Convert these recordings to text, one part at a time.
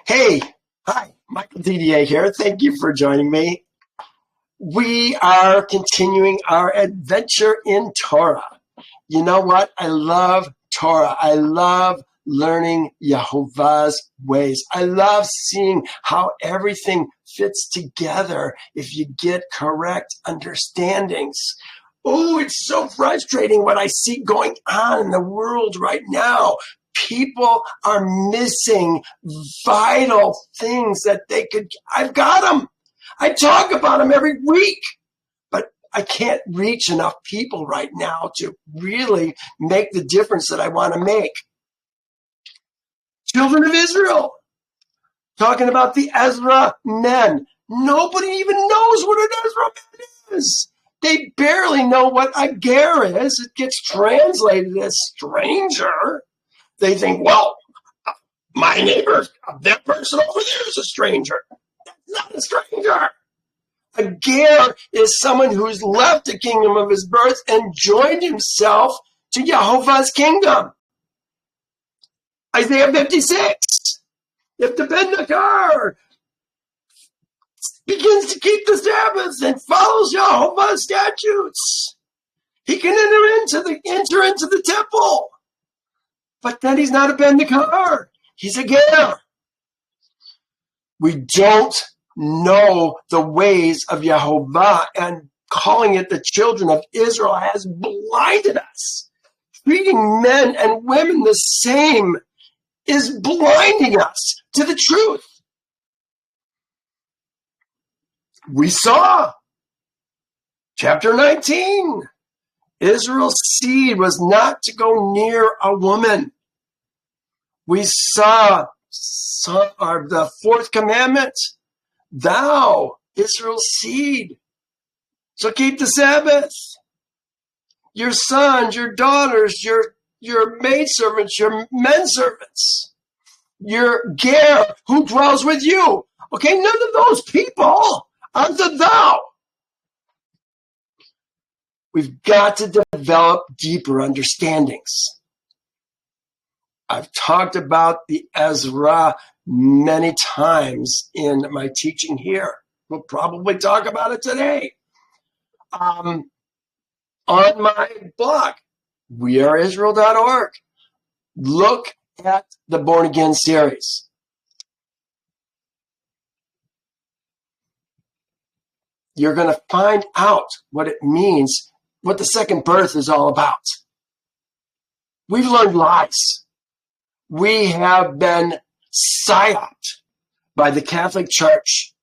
Hey, hi, Michael DDA here. Thank you for joining me. We are continuing our adventure in Torah. You know what? I love Torah. I love learning Yehovah's ways. I love seeing how everything fits together if you get correct understandings. Oh, it's so frustrating what I see going on in the world right now. People are missing vital things that they could. I've got them. I talk about them every week, but I can't reach enough people right now to really make the difference that I want to make. Children of Israel, talking about the Ezrach men. Nobody even knows what an Ezrach man is. They barely know what a ger is. It gets translated as stranger. They think, well, my neighbor, that person over there is a stranger. That's not a stranger. A ger is someone who's left the kingdom of his birth and joined himself to Yehovah's kingdom. Isaiah 56. If the Ben Nakar begins to keep the Sabbaths and follows Yehovah's statutes, he can enter into the temple. But then he's not a Ben Nakar. He's a ger. We don't know the ways of Yehovah, and calling it the children of Israel has blinded us. Treating men and women the same is blinding us to the truth. We saw chapter 19. Israel's seed was not to go near a woman. We saw the fourth commandment. Thou, Israel's seed. So keep the Sabbath. Your sons, your daughters, your maidservants, your menservants, your ger who dwells with you. Okay, none of those people are the thou. We've got to develop deeper understandings. I've talked about the Ezra many times in my teaching here. We'll probably talk about it today. On my blog, weareisrael.org. Look at the Born Again series. You're going to find out what it means, what the second birth is all about. We've learned lies. We have been psyoped by the Catholic Church,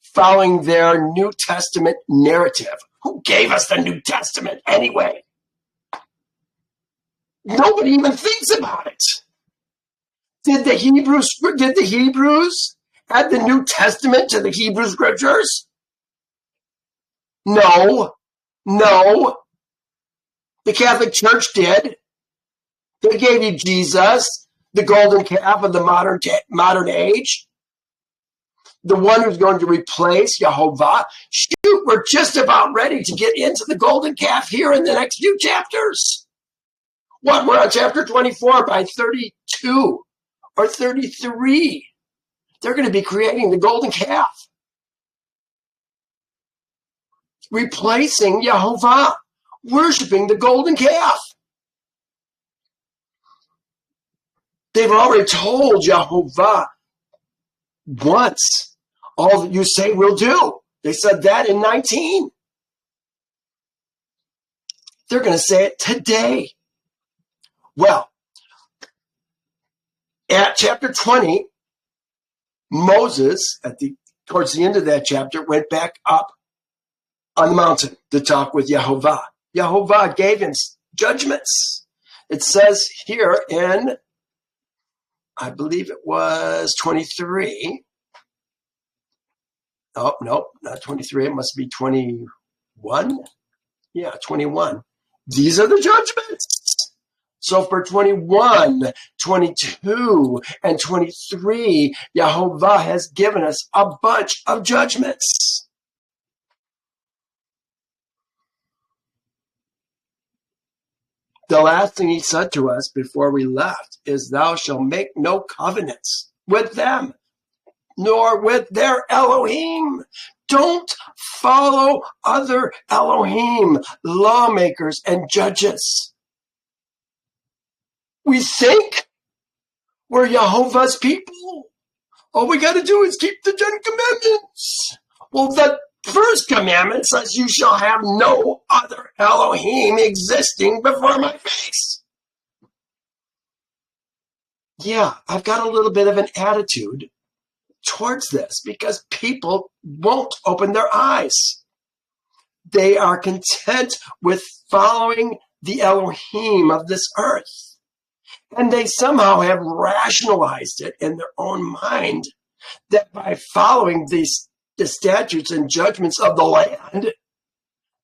following their New Testament narrative. Who gave us the New Testament anyway? Nobody even thinks about it. Did the Hebrews add the New Testament to the Hebrew scriptures? No. The Catholic Church did. They gave you Jesus, the golden calf of the modern age, the one who's going to replace Yehovah. Shoot, we're just about ready to get into the golden calf here in the next few chapters. What, we're on chapter 24 by 32 or 33. They're going to be creating the golden calf, replacing Yehovah, worshiping the golden calf. They've already told Yehovah once, all that you say we'll do. They said that in 19. They're going to say it today. Well, at chapter 20, Moses, towards the end of that chapter, went back up on the mountain to talk with Yehovah. Yehovah gave him judgments. It says here in, I believe it was 23. Oh, no, not 23. It must be 21. Yeah, 21. These are the judgments. So for 21, 22, and 23, Yehovah has given us a bunch of judgments. The last thing he said to us before we left is, thou shalt make no covenants with them. nor with their Elohim. Don't follow other Elohim, lawmakers and judges. We think we're Yehovah's people. All we got to do is keep the 10 commandments. Well, the first commandment says you shall have no other Elohim existing before my face. Yeah, I've got a little bit of an attitude towards this because people won't open their eyes. They are content with following the Elohim of this earth. And they somehow have rationalized it in their own mind that by following the statutes and judgments of the land,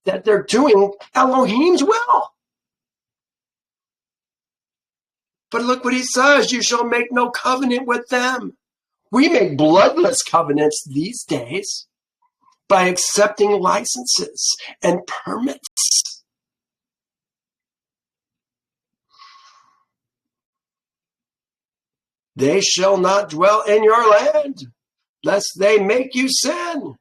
that they're doing Elohim's will. But look what he says, you shall make no covenant with them. We make bloodless covenants these days by accepting licenses and permits. They shall not dwell in your land, lest they make you sin.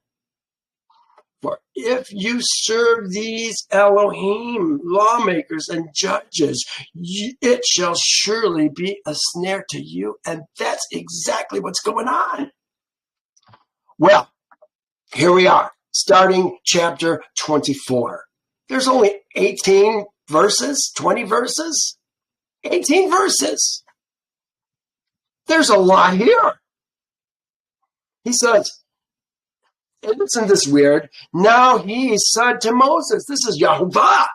For if you serve these Elohim, lawmakers and judges, it shall surely be a snare to you. And that's exactly what's going on. Well, here we are, starting chapter 24. There's only 18 verses, 20 verses, 18 verses. There's a lot here. He says, and isn't this weird? Now he said to Moses, this is Yehovah.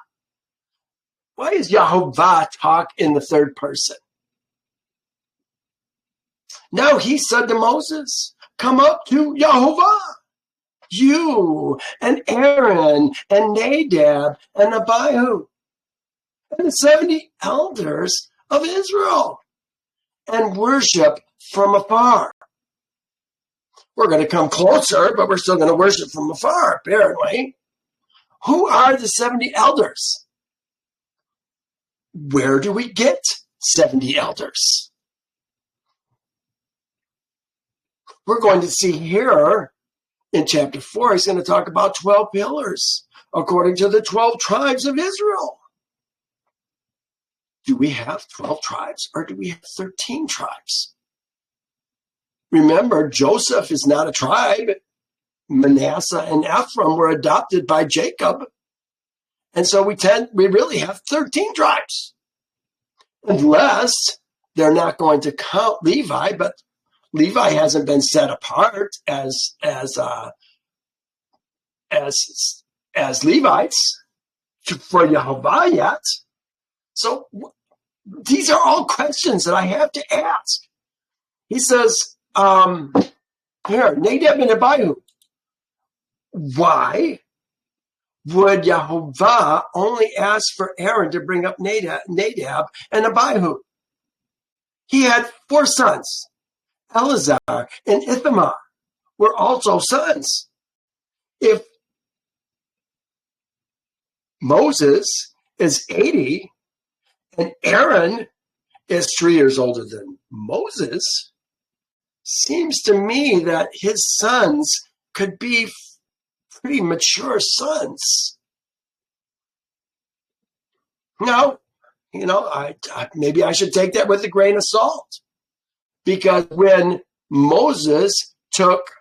Why is Yehovah talk in the third person? Now he said to Moses, come up to Yehovah, you and Aaron and Nadab and Abihu and the 70 elders of Israel and worship from afar. We're going to come closer, but we're still going to worship from afar, apparently. Who are the 70 elders? Where do we get 70 elders? We're going to see here in chapter 4, he's going to talk about 12 pillars, according to the 12 tribes of Israel. Do we have 12 tribes or do we have 13 tribes? Remember, Joseph is not a tribe. Manasseh and Ephraim were adopted by Jacob. And so we really have 13 tribes. Unless they're not going to count Levi, but Levi hasn't been set apart as Levites for Yehovah yet. So these are all questions that I have to ask. He says, here, Nadab and Abihu. Why would Yehovah only ask for Aaron to bring up Nadab and Abihu? He had 4 sons. Eleazar and Ithamar were also sons. If Moses is 80 and Aaron is 3 years older than Moses, seems to me that his sons could be pretty mature sons. Now, maybe I should take that with a grain of salt. Because when Moses took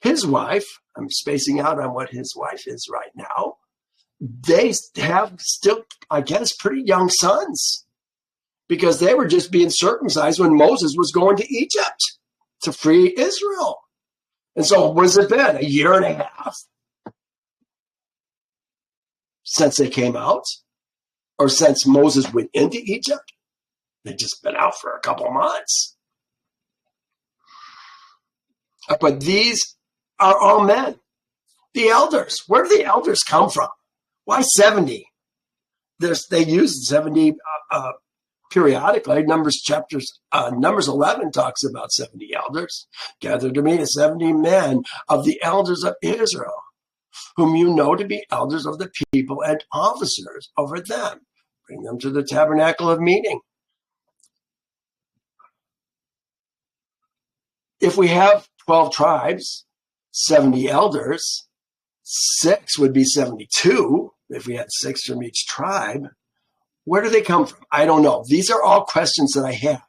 his wife, I'm spacing out on what his wife is right now, they have still, I guess, pretty young sons. Because they were just being circumcised when Moses was going to Egypt to free Israel. And so what has it been? A year and a half since they came out? Or since Moses went into Egypt? They've just been out for a couple months. But these are all men. The elders. Where do the elders come from? Why 70? They use 70 periodically. Numbers 11 talks about 70 elders. Gather to me the 70 men of the elders of Israel, whom you know to be elders of the people and officers over them. Bring them to the tabernacle of meeting. if we have 12 tribes, 70 elders, 6 would be 72 if we had 6 from each tribe. Where do they come from? I don't know. These are all questions that I have.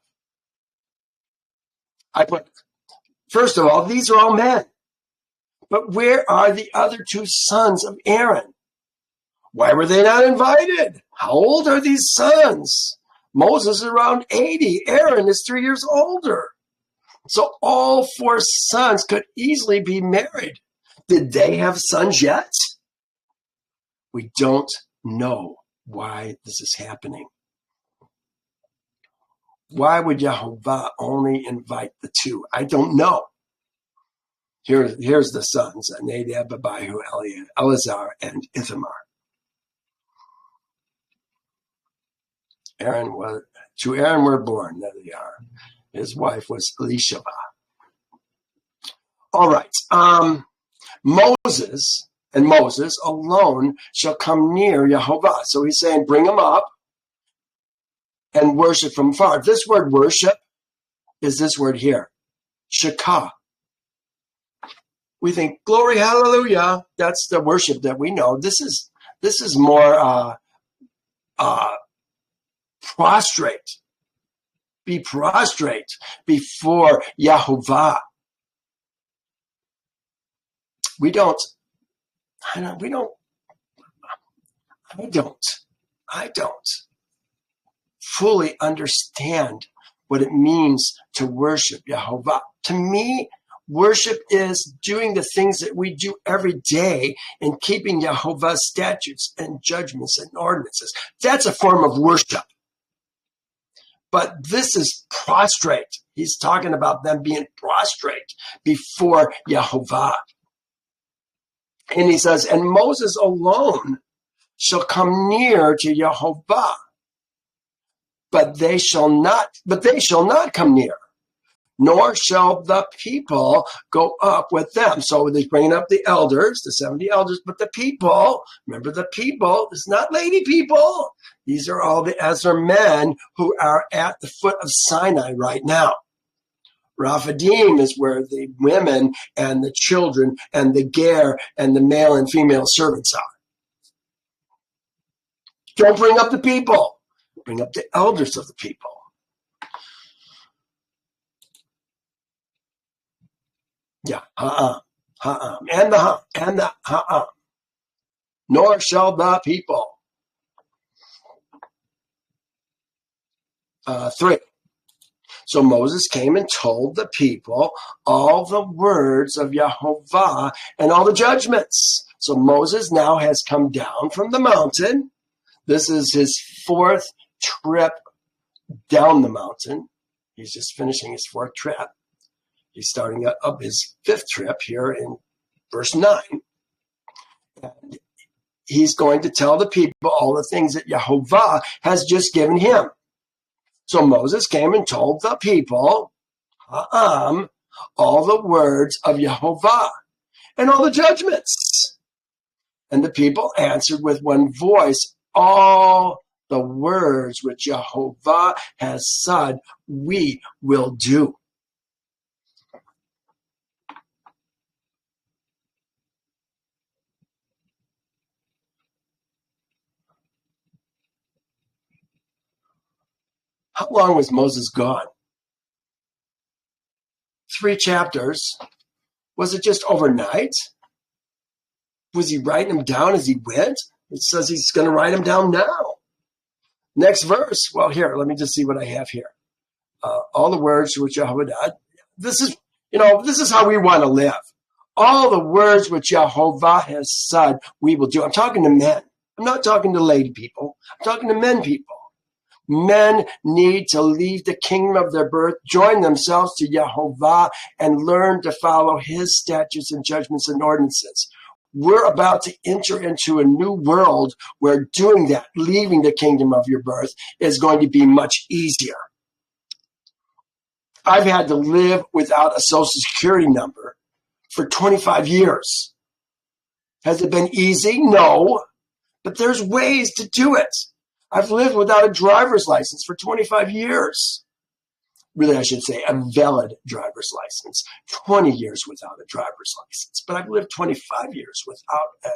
First of all, these are all men. But where are the other 2 sons of Aaron? Why were they not invited? How old are these sons? Moses is around 80. Aaron is 3 years older. So all 4 sons could easily be married. Did they have sons yet? We don't know why this is happening. Why would Yehovah only invite the 2? I don't know. Here's the sons, Nadab, Abihu, Eleazar, and Ithamar. To Aaron were born, there they are. His wife was Elisheva. All right. Moses alone shall come near Yehovah. So he's saying, bring him up and worship from far. This word worship is this word here, shakah. We think, glory, hallelujah. That's the worship that we know. This is more prostrate. Be prostrate before Yehovah. I don't fully understand what it means to worship Yehovah. To me, worship is doing the things that we do every day and keeping Yehovah's statutes and judgments and ordinances. That's a form of worship. But this is prostrate. He's talking about them being prostrate before Yehovah. And he says, and Moses alone shall come near to Yehovah, but they shall not come near, nor shall the people go up with them. So he's bringing up the elders, the 70 elders, but the people, remember the people, it's not lady people. These are all the Ezra men who are at the foot of Sinai right now. Raphadim is where the women and the children and the ger and the male and female servants are. Don't bring up the people. Bring up the elders of the people. Yeah, and the nor shall the people. 3. So Moses came and told the people all the words of Yehovah and all the judgments. So Moses now has come down from the mountain. This is his 4th trip down the mountain. He's just finishing his 4th trip. He's starting up his 5th trip here in verse 9. And he's going to tell the people all the things that Yehovah has just given him. So Moses came and told the people, all the words of Yehovah and all the judgments. And the people answered with one voice, all the words which Yehovah has said, we will do. How long was Moses gone? 3 chapters. Was it just overnight? Was he writing them down as he went? It says he's going to write them down now. Next verse. Well, here, let me just see what I have here. All the words which Yehovah did. This is how we want to live. All the words which Yehovah has said, we will do. I'm talking to men. I'm not talking to lady people. I'm talking to men people. Men need to leave the kingdom of their birth, join themselves to Yehovah, and learn to follow his statutes and judgments and ordinances. We're about to enter into a new world where doing that, leaving the kingdom of your birth, is going to be much easier. I've had to live without a social security number for 25 years. Has it been easy? No, but there's ways to do it. I've lived without a driver's license for 25 years. really I should say a valid driver's license, 20 years without a driver's license. But I've lived 25 years without a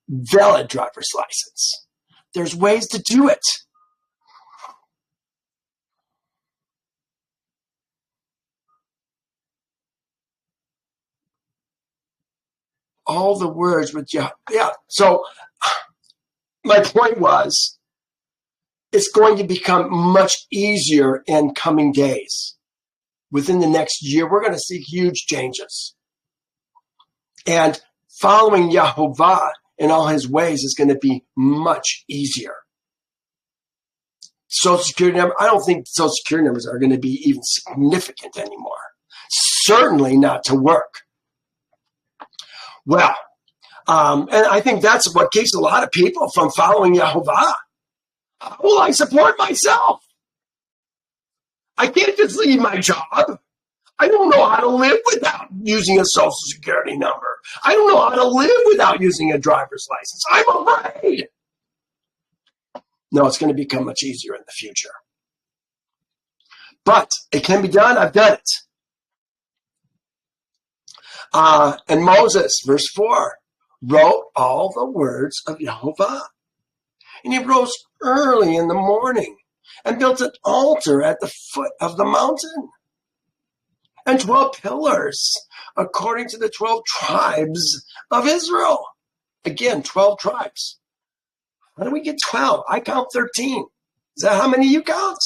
valid driver's license. There's ways to do it. All the words with Yehovah. Yeah. So my point was, it's going to become much easier in coming days. Within the next year, we're going to see huge changes. And following Yehovah in all his ways is going to be much easier. Social Security number, I don't think Social Security numbers are going to be even significant anymore. Certainly not to work. Well, and I think that's what keeps a lot of people from following Yehovah. How will I support myself? I can't just leave my job. I don't know how to live without using a Social Security number. I don't know how to live without using a driver's license. I'm afraid. No, it's going to become much easier in the future. But it can be done. I've done it. And Moses, verse 4, wrote all the words of Yehovah. And he rose early in the morning and built an altar at the foot of the mountain. And 12 pillars, according to the 12 tribes of Israel. Again, 12 tribes. How do we get 12? I count 13. Is that how many you count?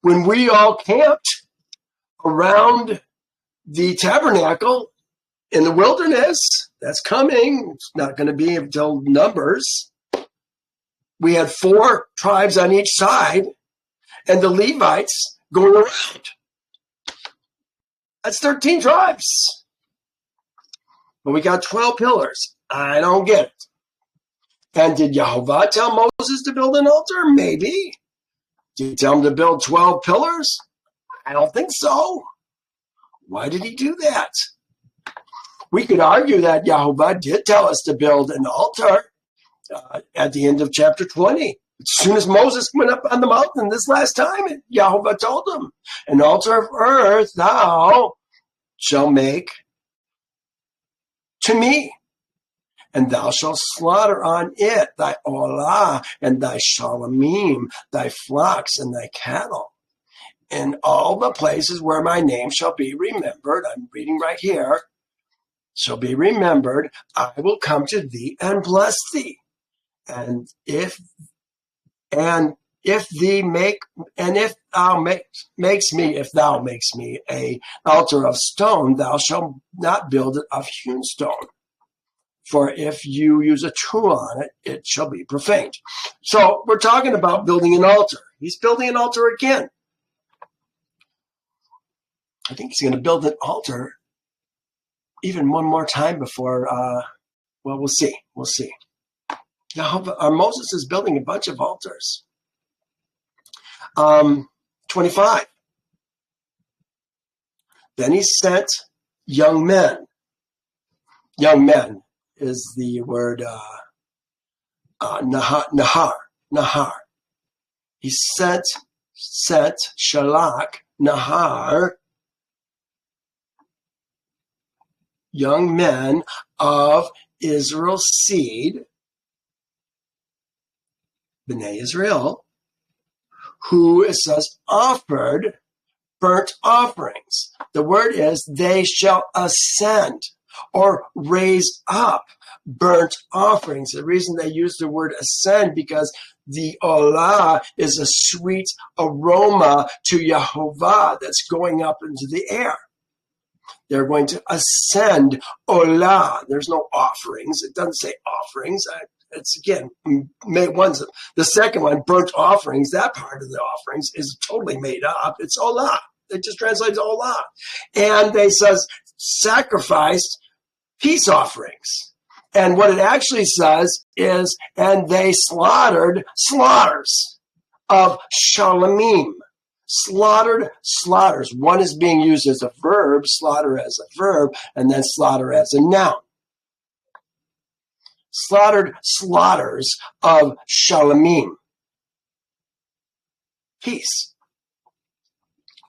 When we all camped around the tabernacle in the wilderness, that's coming. It's not going to be until Numbers. We had 4 tribes on each side, and the Levites going around. That's 13 tribes. But we got 12 pillars. I don't get it. And did Yehovah tell Moses to build an altar? Maybe. Did he tell him to build 12 pillars? I don't think so. Why did he do that? We could argue that Yehovah did tell us to build an altar at the end of chapter 20. As soon as Moses went up on the mountain this last time, Yehovah told him, an altar of earth thou shalt make to me, and thou shalt slaughter on it thy olah and thy shalamim, thy flocks and thy cattle. In all the places where my name shall be remembered, I'm reading right here, shall be remembered, I will come to thee and bless thee. And if thou makes me a altar of stone, thou shalt not build it of hewn stone. For if you use a tool on it, it shall be profaned. So we're talking about building an altar. He's building an altar again. I think he's going to build an altar even one more time before, well, we'll see. We'll see. Now, Moses is building a bunch of altars. 25. Then he sent young men. Young men is the word nahar. He sent shalak, nahar, young men of Israel's seed, B'nai Israel, who, it says, offered burnt offerings. The word is they shall ascend or raise up burnt offerings. The reason they use the word ascend because the olah is a sweet aroma to Yehovah that's going up into the air. They're going to ascend olah. There's no offerings. It doesn't say offerings. It's again, the second one, burnt offerings. That part of the offerings is totally made up. It's olah. It just translates olah. And they says sacrificed peace offerings. And what it actually says is, and they slaughtered slaughters of shalamim. Slaughtered slaughters. One is being used as a verb, slaughter as a verb, and then slaughter as a noun. Slaughtered slaughters of shalamim. peace.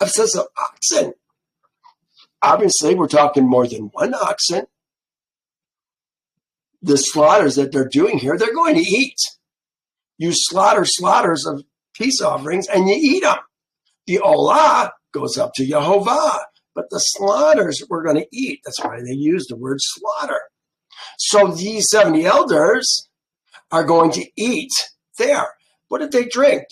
It says of oxen. Obviously, we're talking more than one oxen. The slaughters that they're doing here, they're going to eat. You slaughter slaughters of peace offerings and you eat them. The olah goes up to Yehovah, but the slaughters we're going to eat. That's why they use the word slaughter. So these 70 elders are going to eat there. What did they drink?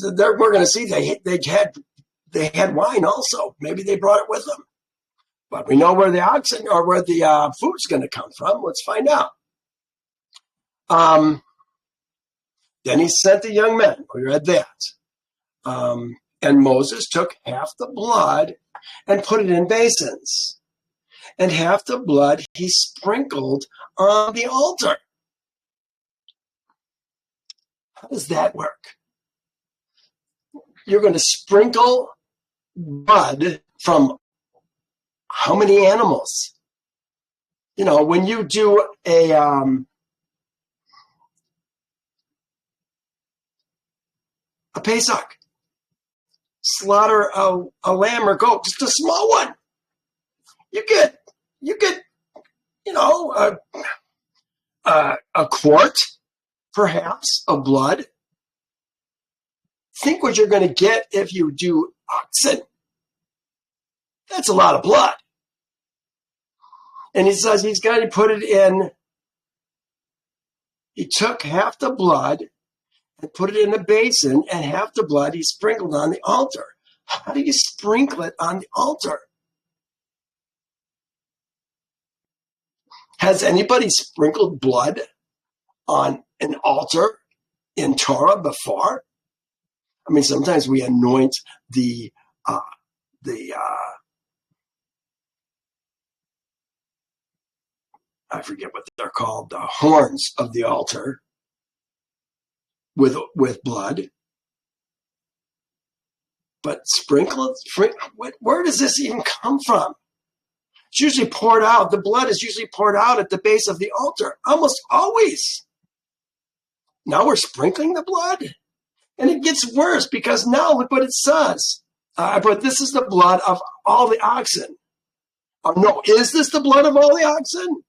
We're going to see they had wine also. Maybe they brought it with them. But we know where the oxen or where the food's going to come from. Let's find out. Then he sent the young men. We read that. And Moses took half the blood and put it in basins. And half the blood he sprinkled on the altar. How does that work? You're going to sprinkle blood from how many animals? You know, when you do a Pesach, slaughter a lamb or goat, just a small one. You get, you know, a quart, perhaps, of blood. Think what you're going to get if you do oxen. That's a lot of blood. And he says he's going to put it in. He took half the blood and put it in a basin, and half the blood he sprinkled on the altar. How do you sprinkle it on the altar? Has anybody sprinkled blood on an altar in Torah before? I mean, sometimes we anoint the I forget what they're called, the horns of the altar with blood. But sprinkle, where does this even come from? It's usually poured out. The blood is usually poured out at the base of the altar, almost always. Now we're sprinkling the blood. And it gets worse because now look what it says. But this is the blood of all the oxen. No, is this the blood of all the oxen?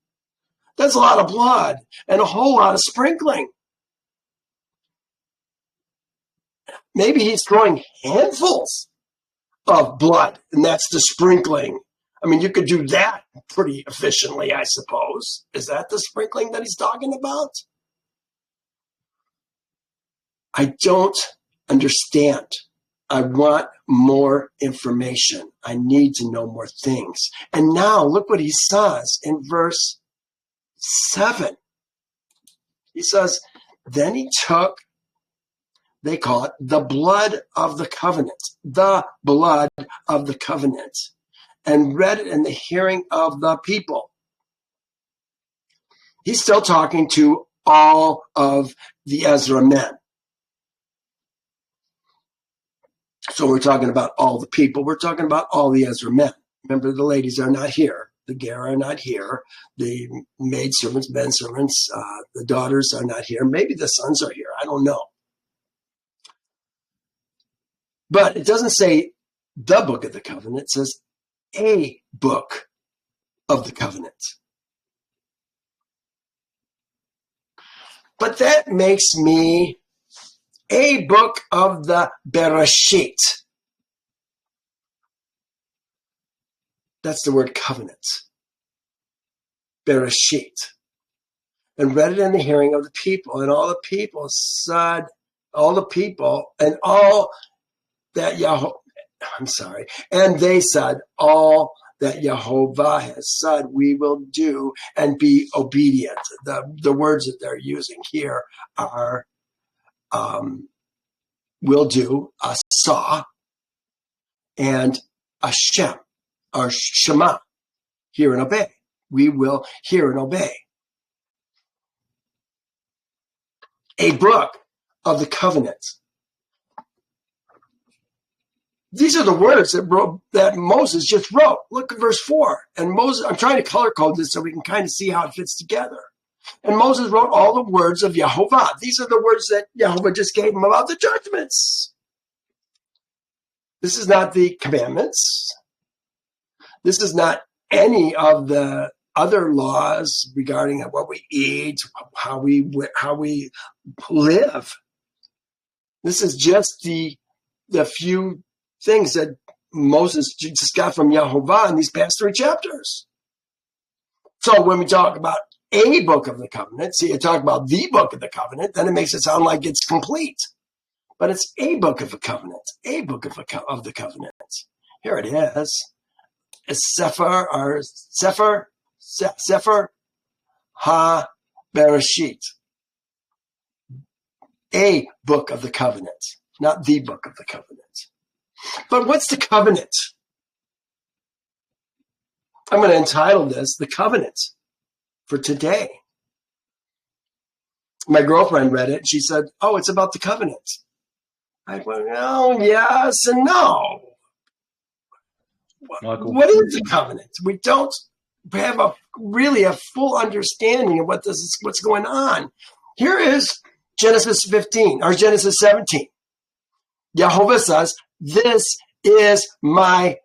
That's a lot of blood and a whole lot of sprinkling. Maybe he's throwing handfuls of blood, and that's the sprinkling. I mean, you could do that pretty efficiently, I suppose. Is that the sprinkling that he's talking about? I don't understand. I want more information. I need to know more things. And now look what he says in verse 7. He says, then he took, they call it the blood of the covenant, and read it in the hearing of the people. He's still talking to all of the Ezra men. So we're talking about all the people. We're talking about all the Ezra men. Remember, the ladies are not here. The ger are not here. The maidservants, menservants, the daughters are not here. Maybe the sons are here. I don't know. But it doesn't say the book of the covenant. It says a book of the covenant. But that makes me a book of the Bereshit. That's the word covenant. Bereshit. And read it in the hearing of the people. And all the people said, and they said, all that Yehovah has said we will do and be obedient. The words that they're using here are will do, asa, and Hashem, or Shema, hear and obey. We will hear and obey. A book of the covenant. These are the words that Moses just wrote. Look at verse 4. And Moses, I'm trying to color code this so we can kind of see how it fits together. And Moses wrote all the words of Yehovah. These are the words that Yehovah just gave him about the judgments. This is not the commandments. This is not any of the other laws regarding what we eat, how we live. This is just the few things that Moses just got from Yehovah in these past 3 chapters. So when we talk about a book of the covenant, see, you talk about the book of the covenant, then it makes it sound like it's complete. But it's a book of the covenant, a book of the covenant. Here it is. It's Sefer Ha-Bereshit. A book of the covenant, not the book of the covenant. But what's the covenant? I'm going to entitle this The Covenant for today. My girlfriend read it. She said, oh, it's about the covenant. I went, oh, yes and no. Michael. What is the covenant? We don't have really a full understanding of what's going on. Here is Genesis 15 or Genesis 17. Yehovah says, this is my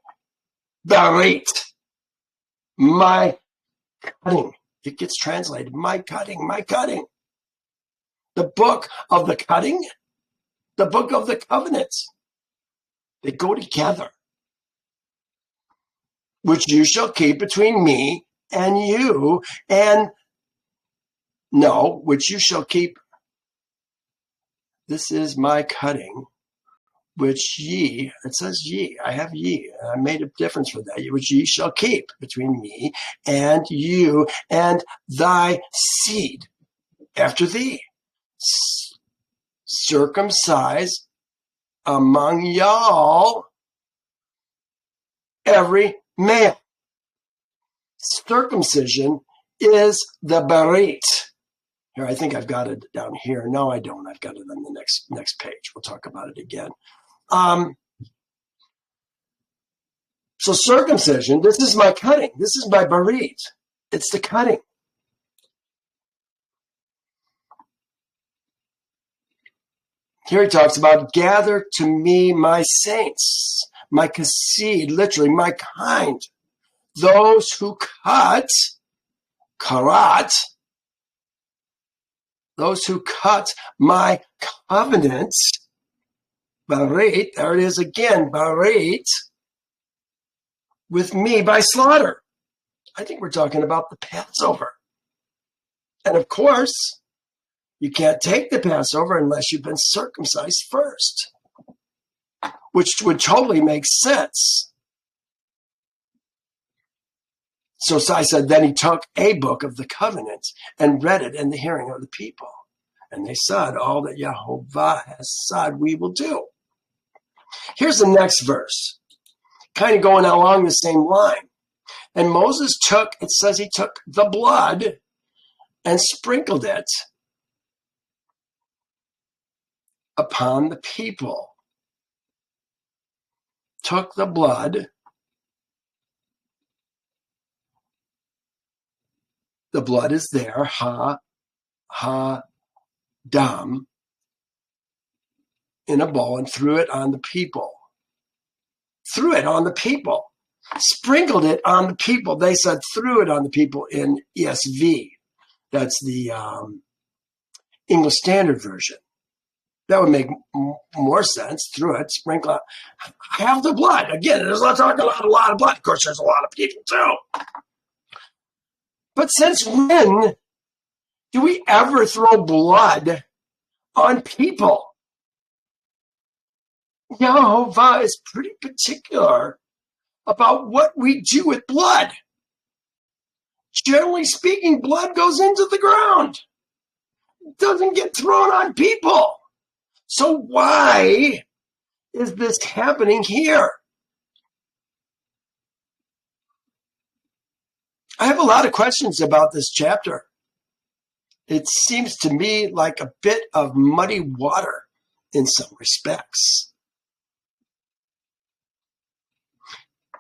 berit, my cutting. It gets translated, my cutting, my cutting. The book of the cutting, the book of the covenants. They go together. Which you shall keep between me and you, and no, which you shall keep. This is my cutting, which ye, it says ye, I have ye, I made a difference for that, which ye shall keep between me and you and thy seed after thee. Circumcise among y'all every male. Circumcision is the berit. Here, I think I've got it down here. No, I don't. I've got it on the next page. We'll talk about it again. So circumcision, this is my cutting. This is my berit. It's the cutting. Here he talks about gather to me my saints, my kasid, literally my kind, those who cut, karat, those who cut my covenant, berit, there it is again, berit, with me by slaughter. I think we're talking about the Passover. And of course, you can't take the Passover unless you've been circumcised first, which would totally make sense. So I said, then he took a book of the covenant and read it in the hearing of the people. And they said, all that Yehovah has said we will do. Here's the next verse, kind of going along the same line. And Moses took, it says he took the blood and sprinkled it upon the people. Took the blood. The blood is there, dam, in a bowl, and threw it on the people. Threw it on the people. Sprinkled it on the people. They said threw it on the people in ESV. That's the English Standard Version. That would make more sense. Threw it, sprinkle it. Have the blood. Again, there's not talking about a lot of blood. Of course, there's a lot of people too. But since when do we ever throw blood on people? Yehovah is pretty particular about what we do with blood. Generally speaking, blood goes into the ground. It doesn't get thrown on people. So why is this happening here? I have a lot of questions about this chapter. It seems to me like a bit of muddy water in some respects.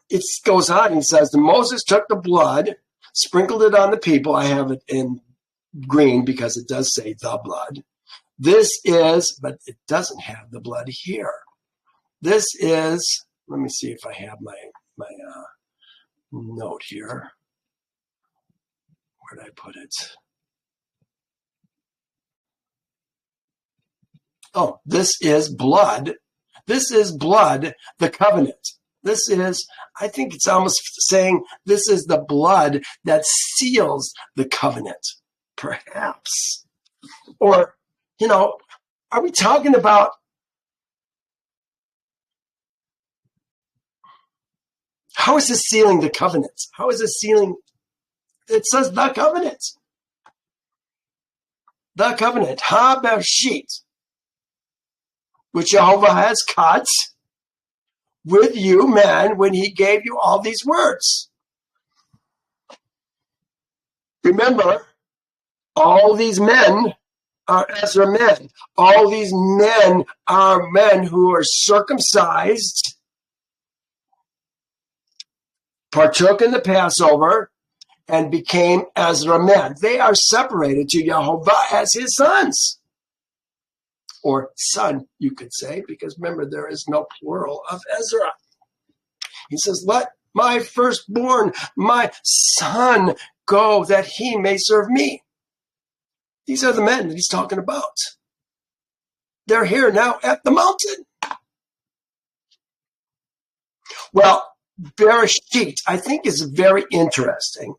It goes on and says, Moses took the blood, sprinkled it on the people. I have it in green because it does say the blood. This is, but it doesn't have the blood here. This is, let me see if I have my note here. Where did I put it? Oh, this is blood. This is blood, the covenant. This is, I think it's almost saying this is the blood that seals the covenant, perhaps. Or, are we talking about how is this sealing the covenant? How is this sealing? It says the covenant. The covenant, ha-bershit, which Yehovah has cut with you, man, when he gave you all these words. Remember, all these men are Ezra men. All these men are men who are circumcised, partook in the Passover, and became Ezra men. They are separated to Yehovah as his sons. Or son, you could say, because remember, there is no plural of Ezra. He says, let my firstborn, my son, go that he may serve me. These are the men that he's talking about. They're here now at the mountain. Well, Bereshit, I think, is very interesting.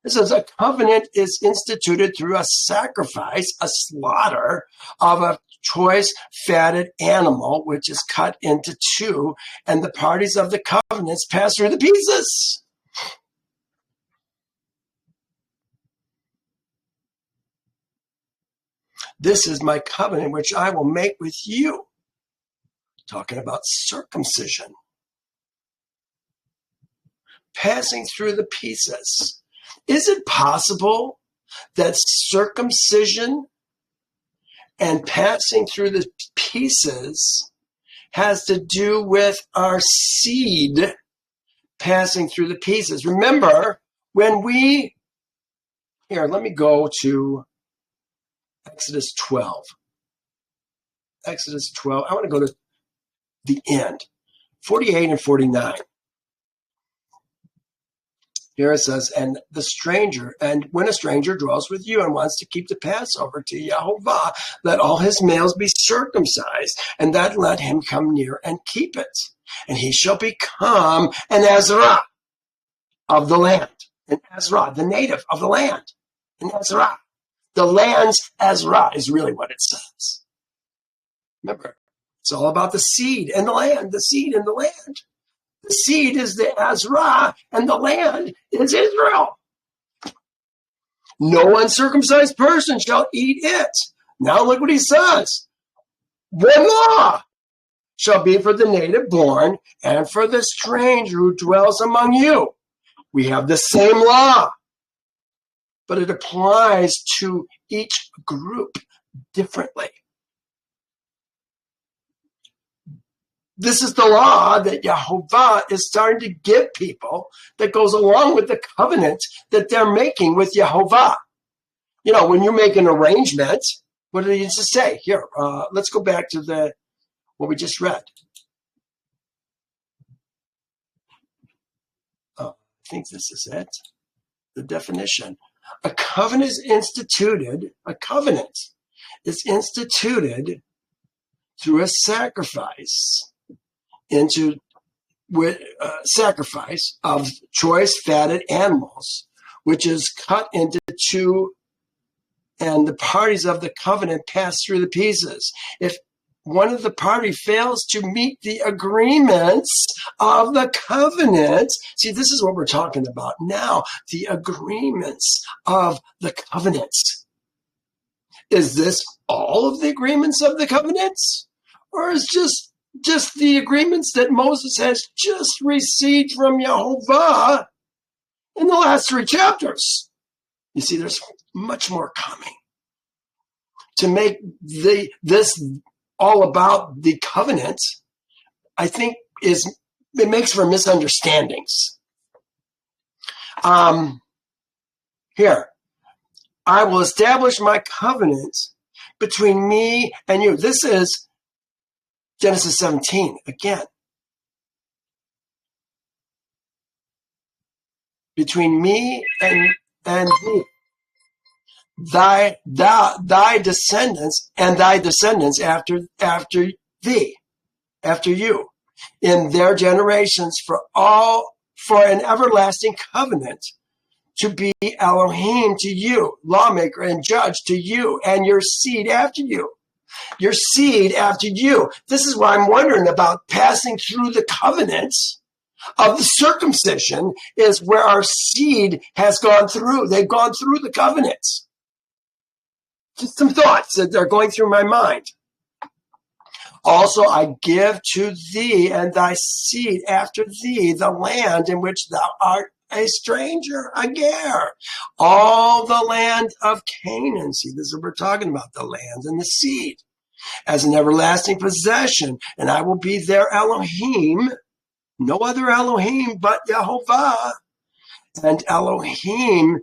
It says a covenant is instituted through a sacrifice, a slaughter of a choice fatted animal, which is cut into two, and the parties of the covenants pass through the pieces. This is my covenant which I will make with you. Talking about circumcision. Passing through the pieces. Is it possible that circumcision and passing through the pieces has to do with our seed passing through the pieces? Remember, when here, let me go to Exodus 12. Exodus 12. I want to go to the end, 48 and 49. Here it says, and when a stranger dwells with you and wants to keep the Passover to Yehovah, let all his males be circumcised, and that let him come near and keep it. And he shall become an Ezrach of the land. An Ezrach, the native of the land. An Ezrach. The land's Ezrach is really what it says. Remember, it's all about the seed and the land, the seed and the land. The seed is the Ezrach, and the land is Israel. No uncircumcised person shall eat it. Now look what he says. One law shall be for the native born and for the stranger who dwells among you. We have the same law, but it applies to each group differently. This is the law that Yehovah is starting to give people that goes along with the covenant that they're making with Yehovah. When you make an arrangement, what did he just say? Here, let's go back to what we just read. I think this is it. The definition. A covenant is instituted through a sacrifice sacrifice of choice fatted animals, which is cut into two, and the parties of the covenant pass through the pieces. If one of the party fails to meet the agreements of the covenant, see, this is what we're talking about now, the agreements of the covenant. Is this all of the agreements of the covenants? Or is just the agreements that Moses has just received from Yehovah in the last 3 chapters? You see, there's much more coming. To make this all about the covenant, I think it makes for misunderstandings. Here, I will establish my covenant between me and you. This is Genesis 17, again. Between me and thee, thy descendants and thy descendants after thee, after you, in their generations, for an everlasting covenant, to be Elohim to you, lawmaker and judge to you, and your seed after you. Your seed after you. This is why I'm wondering about passing through the covenants of the circumcision, is where our seed has gone through. They've gone through the covenants. Just some thoughts that are going through my mind. Also, I give to thee and thy seed after thee the land in which thou art a stranger, a ger, all the land of Canaan. See, this is what we're talking about, the land and the seed, as an everlasting possession. And I will be their Elohim, no other Elohim but Yehovah. And Elohim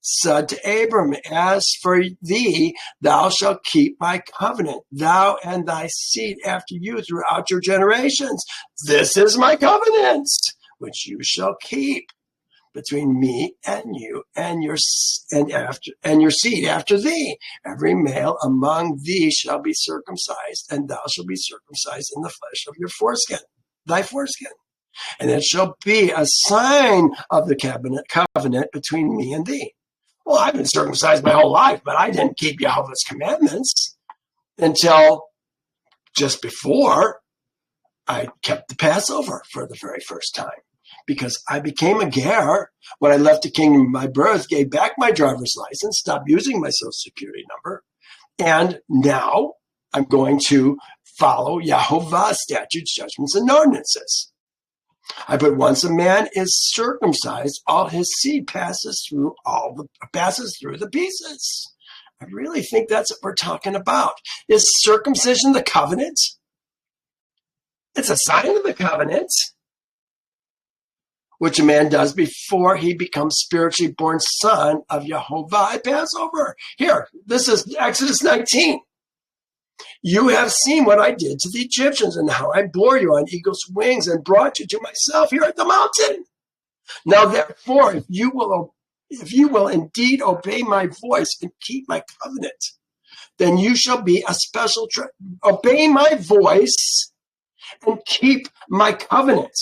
said to Abram, as for thee, thou shalt keep my covenant, thou and thy seed after you throughout your generations. This is my covenant, which you shall keep between me and you and your seed after thee. Every male among thee shall be circumcised, and thou shalt be circumcised in the flesh of your foreskin, thy foreskin. And it shall be a sign of the covenant between me and thee. Well, I've been circumcised my whole life, but I didn't keep Yehovah's commandments until just before I kept the Passover for the very first time. Because I became a ger when I left the kingdom of my birth, gave back my driver's license, stopped using my social security number, and now I'm going to follow Yehovah's statutes, judgments, and ordinances. But once a man is circumcised, all his seed passes through the pieces. I really think that's what we're talking about. Is circumcision the covenant? It's a sign of the covenant, which a man does before he becomes spiritually born son of Yehovah at Passover. Here, this is Exodus 19. You have seen what I did to the Egyptians and how I bore you on eagle's wings and brought you to myself here at the mountain. Now, therefore, if you will indeed obey my voice and keep my covenant, then you shall be a special obey my voice and keep my covenant.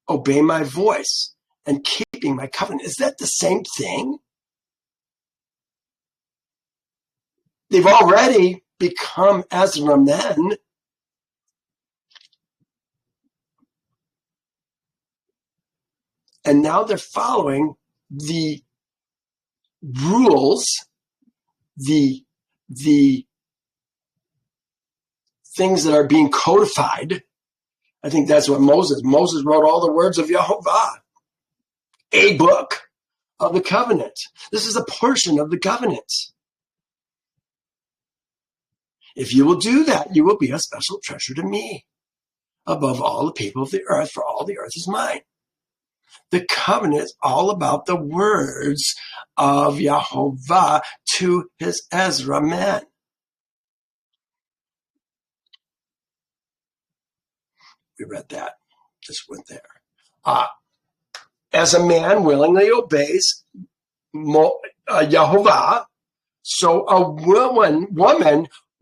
Obey my voice and keeping my covenant. Is that the same thing? They've already become Ezra men. And now they're following the rules, the things that are being codified. I think that's what Moses wrote all the words of Yehovah, a book of the covenant. This is a portion of the covenant. If you will do that, you will be a special treasure to me above all the people of the earth, for all the earth is mine. The covenant is all about the words of Yehovah to his Ezra men. We read that, just went there. As a man willingly obeys Yehovah, so a woman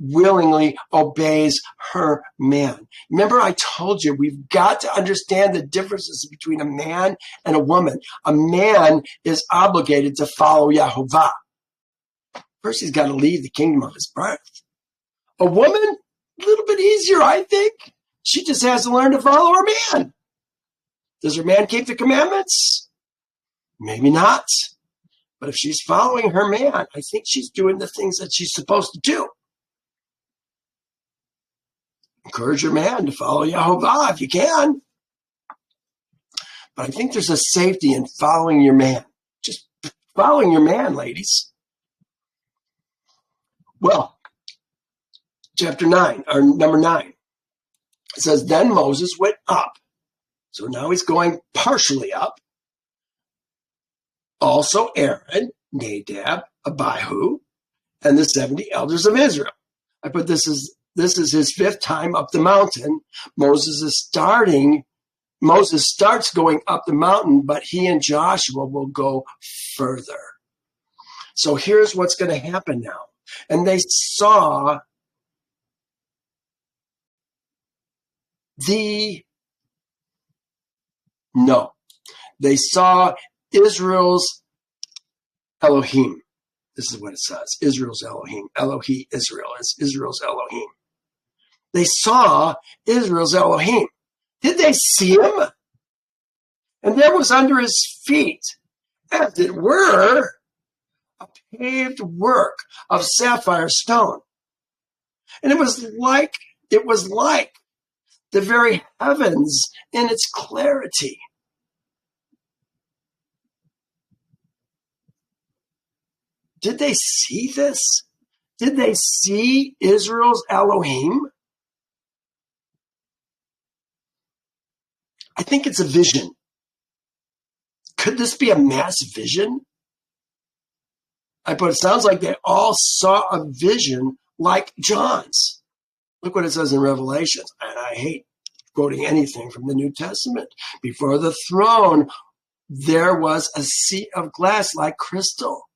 willingly obeys her man. Remember, I told you we've got to understand the differences between a man and a woman. A man is obligated to follow Yehovah. First, he's got to leave the kingdom of his birth. A woman, a little bit easier, I think. She just has to learn to follow her man. Does her man keep the commandments? Maybe not. But if she's following her man, I think she's doing the things that she's supposed to do. Encourage your man to follow Yehovah if you can. But I think there's a safety in following your man. Just following your man, ladies. Well, chapter 9, or number 9. It says, then Moses went up. So now he's going partially up. Also Aaron, Nadab, Abihu, and the 70 elders of Israel. I put this this is his fifth time up the mountain. Moses starts going up the mountain, but he and Joshua will go further. So here's what's going to happen now. And they saw Israel's Elohim. This is what it says. Israel's Elohim. Elohi Israel. It's Israel's Elohim. They saw Israel's Elohim. Did they see him? And there was under his feet, as it were, a paved work of sapphire stone. And it was like the very heavens in its clarity. Did they see this? Did they see Israel's Elohim? I think it's a vision. Could this be a mass vision? But it sounds like they all saw a vision like John's. Look what it says in Revelation. And I hate quoting anything from the New Testament. Before the throne, there was a sea of glass like crystal.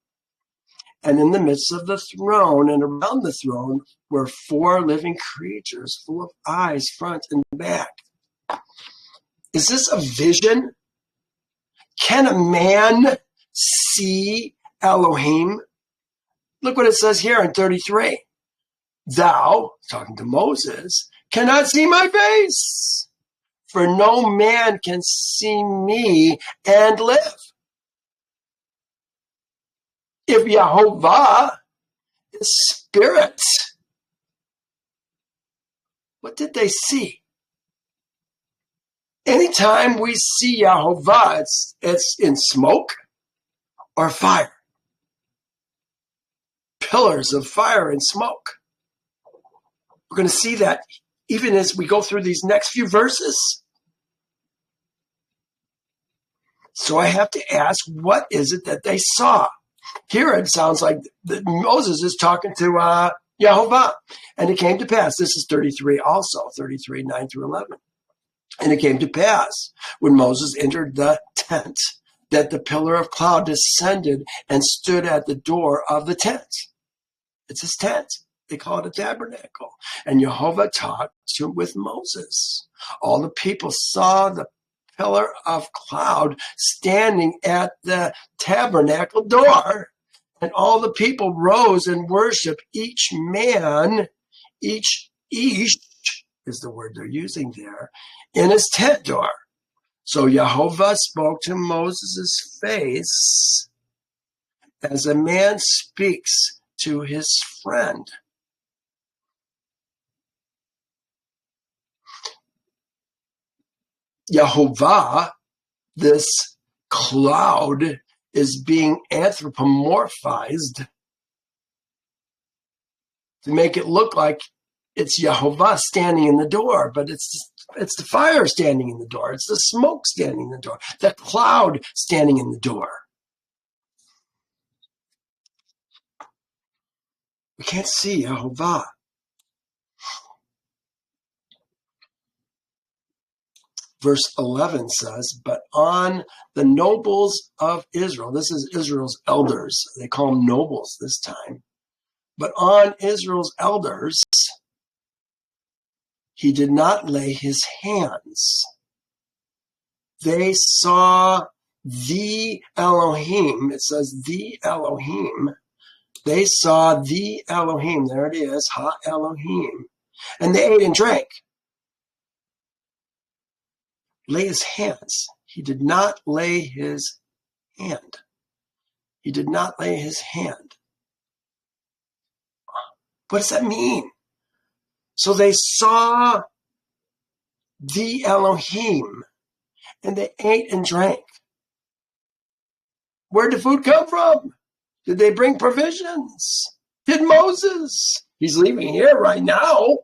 And in the midst of the throne and around the throne were four living creatures full of eyes, front and back. Is this a vision? Can a man see Elohim? Look what it says here in 33. Thou, talking to Moses, cannot see my face, for no man can see me and live. If Yehovah is spirit, what did they see? Anytime we see Yehovah, it's in smoke or fire. Pillars of fire and smoke. We're going to see that even as we go through these next few verses. So I have to ask, what is it that they saw? Here it sounds like Moses is talking to Yehovah. And it came to pass, this is 33 also, 33, 9 through 11. And it came to pass, when Moses entered the tent, that the pillar of cloud descended and stood at the door of the tent. It's his tent. They call it a tabernacle. And Yehovah talked with Moses. All the people saw the pillar of cloud standing at the tabernacle door. And all the people rose and worshiped, each man, each is the word they're using there, in his tent door. So Yehovah spoke to Moses' face as a man speaks to his friend. Yehovah, this cloud, is being anthropomorphized to make it look like it's Yehovah standing in the door, but it's the fire standing in the door. It's the smoke standing in the door. The cloud standing in the door. We can't see Yehovah. Verse 11 says, but on the nobles of Israel, this is Israel's elders. They call them nobles this time. But on Israel's elders, he did not lay his hands. They saw the Elohim. It says the Elohim. They saw the Elohim. There it is, Ha Elohim. And they ate and drank. Lay his hands. He did not lay his hand. He did not lay his hand. What does that mean? So they saw the Elohim, and they ate and drank. Where did food come from? Did they bring provisions? Did Moses? He's leaving here right now.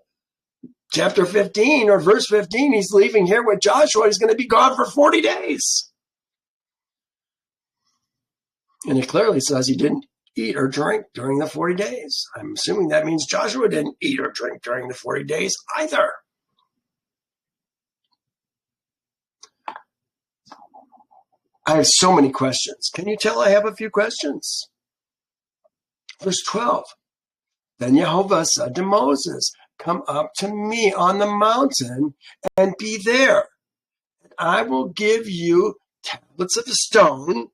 Chapter 15 or verse 15, he's leaving here with Joshua. He's going to be gone for 40 days. And it clearly says he didn't eat or drink during the 40 days. I'm assuming that means Joshua didn't eat or drink during the 40 days either. I have so many questions. Can you tell I have a few questions? Verse 12. Then Yehovah said to Moses, come up to me on the mountain and be there. And I will give you tablets of stone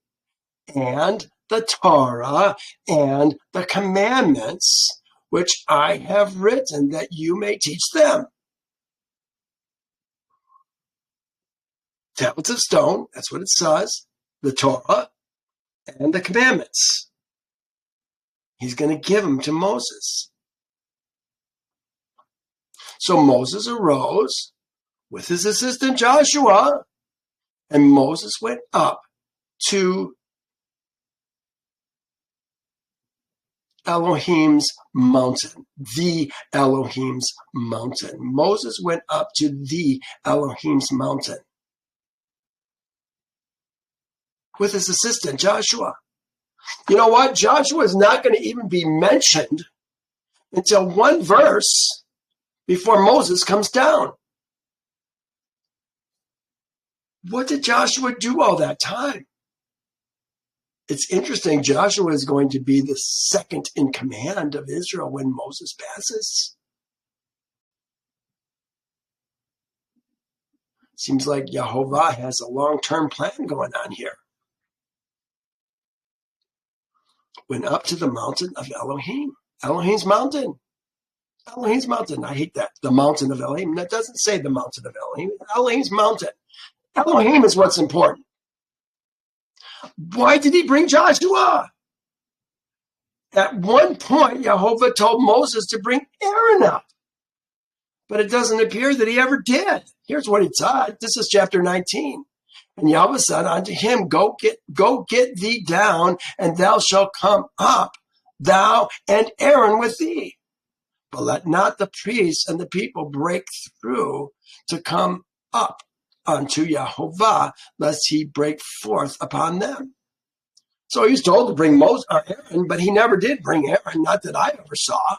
and the Torah and the commandments which I have written, that you may teach them. Tablets of stone, that's what it says, the Torah and the commandments. He's going to give them to Moses. So Moses arose with his assistant Joshua, and Moses went up to Elohim's mountain, the Elohim's mountain. Moses went up to the Elohim's mountain with his assistant Joshua. You know what? Joshua is not going to even be mentioned until one verse before Moses comes down. What did Joshua do all that time? It's interesting. Joshua is going to be the second in command of Israel when Moses passes. Seems like Yehovah has a long-term plan going on here. Went up to the mountain of Elohim. Elohim's mountain. Elohim's mountain. I hate that. The mountain of Elohim. That doesn't say the mountain of Elohim. Elohim's mountain. Elohim is what's important. Why did he bring Joshua? At one point, Yehovah told Moses to bring Aaron up. But it doesn't appear that he ever did. Here's what he said. This is chapter 19. And Yehovah said unto him, Go get thee down, and thou shalt come up, thou and Aaron with thee. But let not the priests and the people break through to come up unto Yehovah, lest he break forth upon them. So he's told to bring Moses or Aaron, but he never did bring Aaron, not that I ever saw.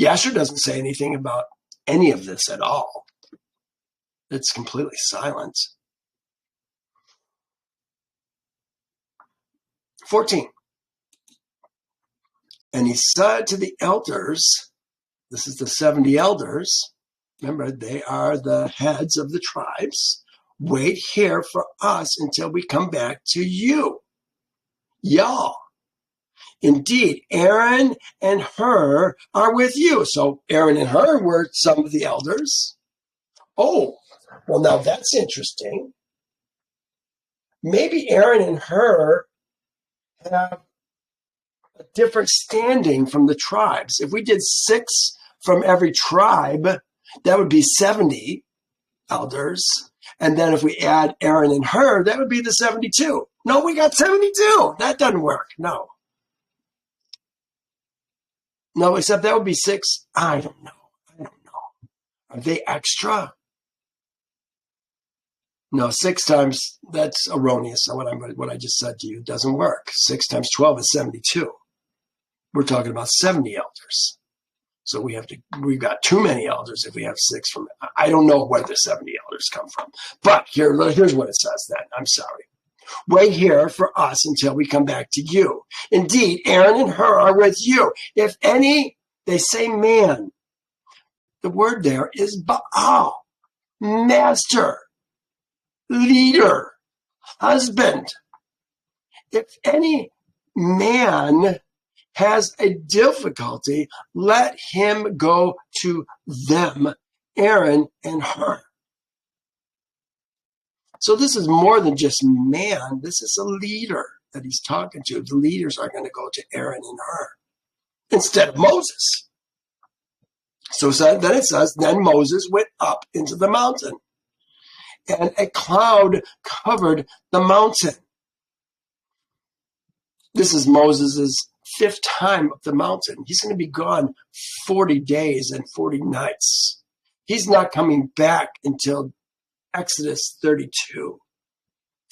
Yasher doesn't say anything about any of this at all. It's completely silent. 14. And he said to the elders, this is the 70 elders, remember, they are the heads of the tribes, wait here for us until we come back to you. Y'all. Indeed, Aaron and Hur are with you. So Aaron and Hur were some of the elders. Oh, well, now that's interesting. Maybe Aaron and Hur have a different standing from the tribes. If we did 6 from every tribe, that would be 70 elders. And then if we add Aaron and Hur, that would be the 72. No, we got 72. That doesn't work. No, except that would be 6. I don't know. Are they extra? No, 6 times, that's erroneous. What I just said to you doesn't work. 6 times 12 is 72. We're talking about 70 elders. So we've got too many elders if we have 6 from, I don't know where the 70 elders come from. But here's what it says then. I'm sorry. Wait here for us until we come back to you. Indeed, Aaron and Hur are with you. If any, they say man. The word there is Baal, master, leader, husband. If any man has a difficulty, let him go to them, Aaron and Hur. So this is more than just man. This is a leader that he's talking to. The leaders are going to go to Aaron and Hur instead of Moses. So then it says, then Moses went up into the mountain, and a cloud covered the mountain. This is Moses' 5th time up the mountain. He's going to be gone 40 days and 40 nights. He's not coming back until Exodus 32.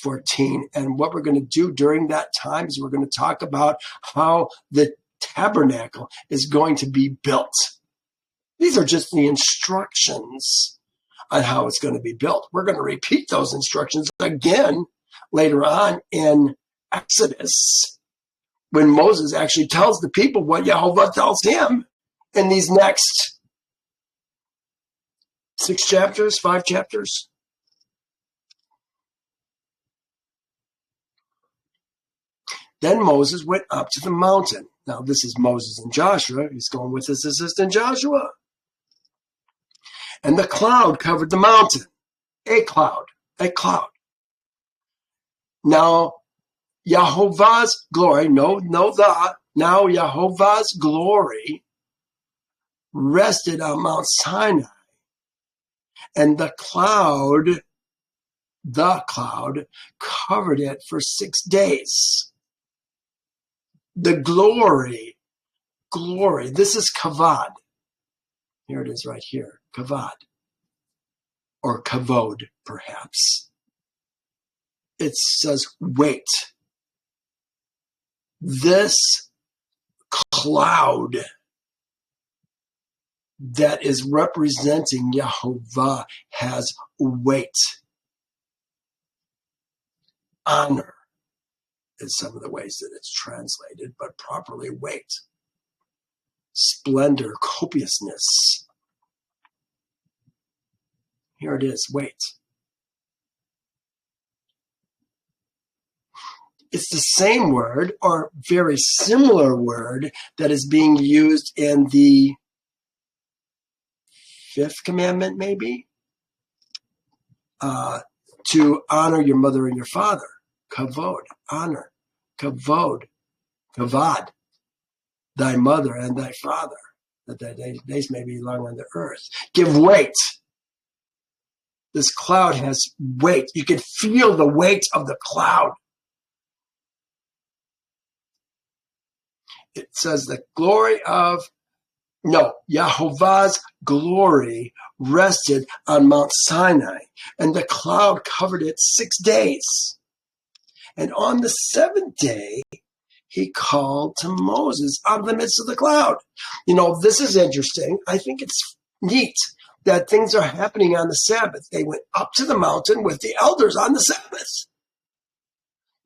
14. And what we're going to do during that time is we're going to talk about how the tabernacle is going to be built. These are just the instructions on how it's going to be built. We're going to repeat those instructions again later on in Exodus, when Moses actually tells the people what Yehovah tells him in these next 6 chapters, 5 chapters. Then Moses went up to the mountain. Now, this is Moses and Joshua. He's going with his assistant Joshua. And the cloud covered the mountain. A cloud. Now, Yehovah's glory, now Yehovah's glory rested on Mount Sinai. And the cloud covered it for 6 days. The glory, this is kavod. Here it is right here, kavod. Or kavod, perhaps. It says weight. This cloud that is representing Yehovah has weight. Honor is some of the ways that it's translated, but properly weight. Splendor, copiousness. Here it is, weight. It's the same word or very similar word that is being used in the 5th commandment, maybe, to honor your mother and your father. Kavod, honor. Kavod, kavad, thy mother and thy father, that thy days may be long on the earth. Give weight. This cloud has weight. You can feel the weight of the cloud. It says the Yehovah's glory rested on Mount Sinai, and the cloud covered it 6 days. And on the 7th day, he called to Moses out of the midst of the cloud. This is interesting. I think it's neat that things are happening on the Sabbath. They went up to the mountain with the elders on the Sabbath.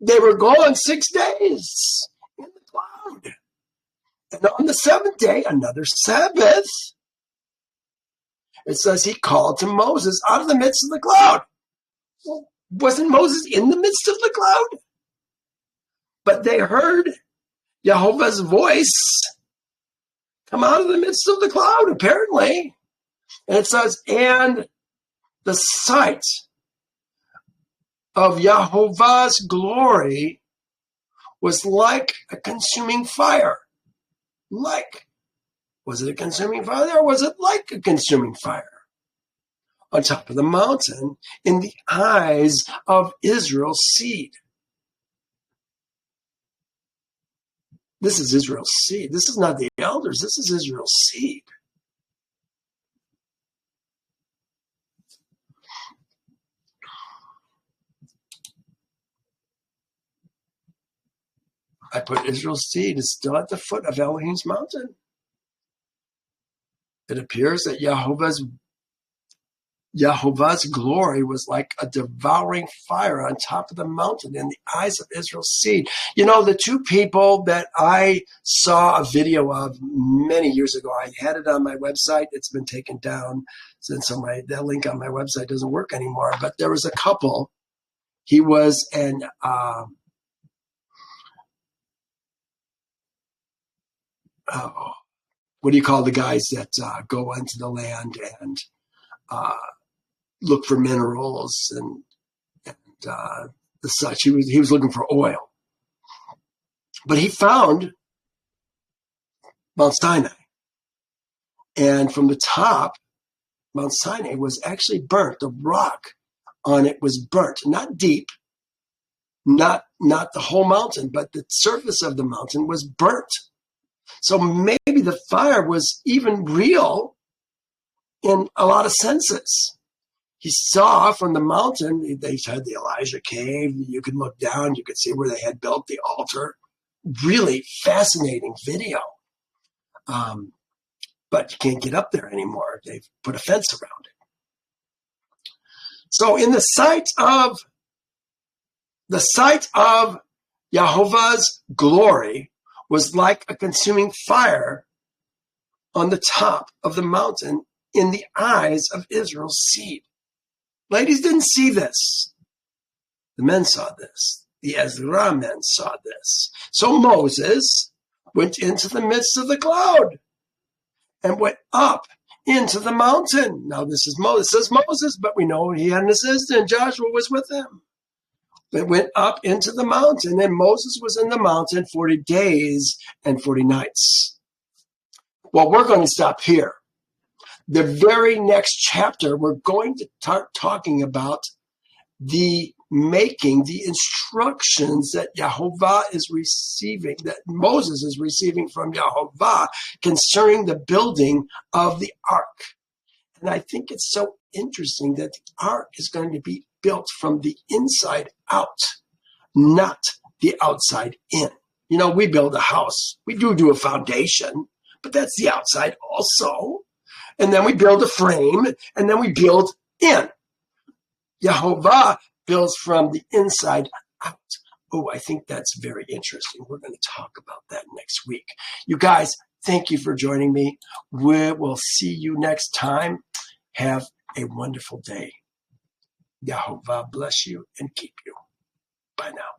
They were gone 6 days in the cloud. And on the 7th day, another Sabbath, it says he called to Moses out of the midst of the cloud. Well, wasn't Moses in the midst of the cloud? But they heard Yehovah's voice come out of the midst of the cloud, apparently. And it says, and the sight of Yehovah's glory was like a consuming fire. Was it a consuming fire or was it like a consuming fire? On top of the mountain in the eyes of Israel's seed. This is Israel's seed. This is not the elders. This is Israel's seed. I put Israel's seed is still at the foot of Elohim's mountain. It appears that Yehovah's glory was like a devouring fire on top of the mountain in the eyes of Israel's seed. The two people that I saw a video of many years ago, I had it on my website. It's been taken down since that link on my website doesn't work anymore. But there was a couple. He was an what do you call the guys that go into the land and look for minerals and the such? He was looking for oil, but he found Mount Sinai, and from the top, Mount Sinai was actually burnt. The rock on it was burnt, not deep, not the whole mountain, but the surface of the mountain was burnt. So maybe the fire was even real in a lot of senses. he saw from the mountain, they had the Elijah cave. You could look down, you could see where they had built the altar. Really fascinating video. But you can't get up there anymore. They've put a fence around it. So in the sight of Yehovah's glory was like a consuming fire on the top of the mountain in the eyes of Israel's seed. Ladies didn't see this. The men saw this. The Ezrach men saw this. So Moses went into the midst of the cloud and went up into the mountain. Now this is Moses. It says Moses, but we know he had an assistant. Joshua was with him. They went up into the mountain, and Moses was in the mountain 40 days and 40 nights. Well, we're going to stop here. The very next chapter, we're going to start talking about the instructions that Yehovah is receiving, that Moses is receiving from Yehovah concerning the building of the ark. And I think it's so interesting that the ark is going to be built from the inside out, not the outside in. You know, we build a house. We do a foundation, but that's the outside also. And then we build a frame, and then we build in. Yehovah builds from the inside out. Oh, I think that's very interesting. We're going to talk about that next week. You guys, thank you for joining me. We will see you next time. Have a wonderful day. Yehovah bless you and keep you. Bye now.